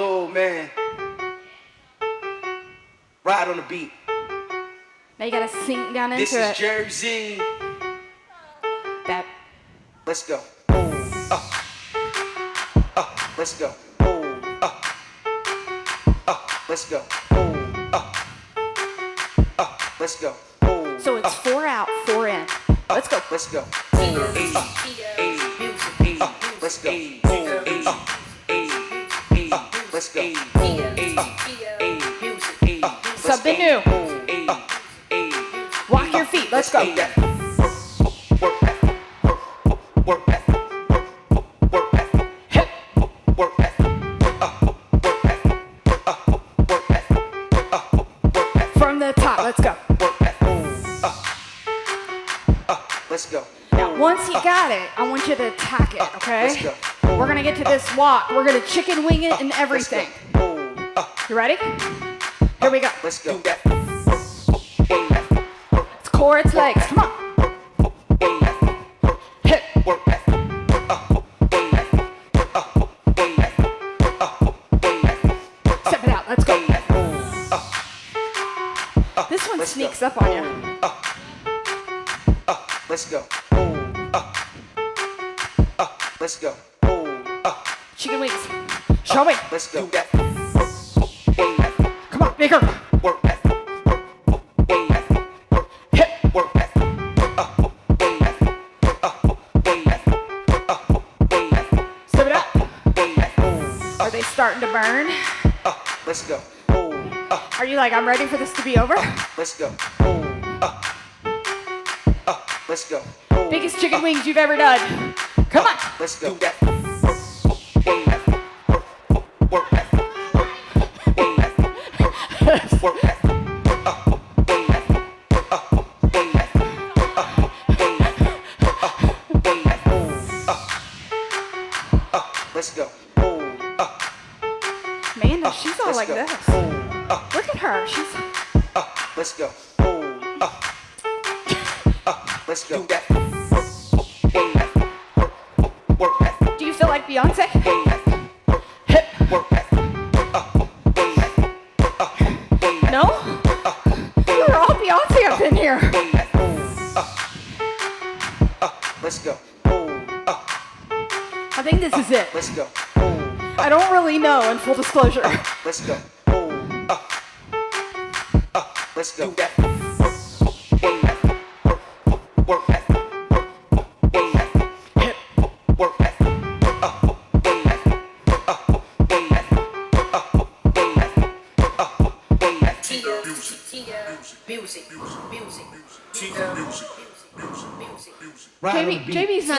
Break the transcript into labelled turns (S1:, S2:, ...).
S1: Lil man. Ride on the beat.
S2: Now you gotta sink down into it.
S1: This is Jersey.
S2: That.
S1: Let's go. Let's go. Let's go. Let's go.
S2: So it's 4 out, 4 in. Let's go.
S1: Let's go. Let's go. Let's go.
S2: Something new. Walk your feet. Let's go. From the top. Let's go.
S1: Let's go.
S2: Now, once you got it, I want you to attack it, okay?
S1: Let's go.
S2: We're gonna get to this walk. We're gonna chicken wing it and everything. You ready? Here we go.
S1: Let's go.
S2: It's core, it's legs. Come on. Hip. Step it out. Let's go. This one sneaks up on you.
S1: Let's go. Let's go.
S2: Chicken wings. Show me.
S1: Let's go.
S2: Come on, bigger. Hip. Step it up. Are they starting to burn?
S1: Let's go.
S2: Are you like, I'm ready for this to be over?
S1: Let's go. Let's go.
S2: Biggest chicken wings you've ever done. Come on.
S1: Let's go. Let's go.
S2: Man, she's all like this. Look at her. She's.
S1: Let's go. Let's go.
S2: Do you feel like Beyonce? Hip. No? We're all Beyonce up in here.
S1: Let's go.
S2: I think this is it.
S1: Let's go.
S2: I don't really know, in full disclosure.
S1: Let's go. Let's go.
S2: JB's not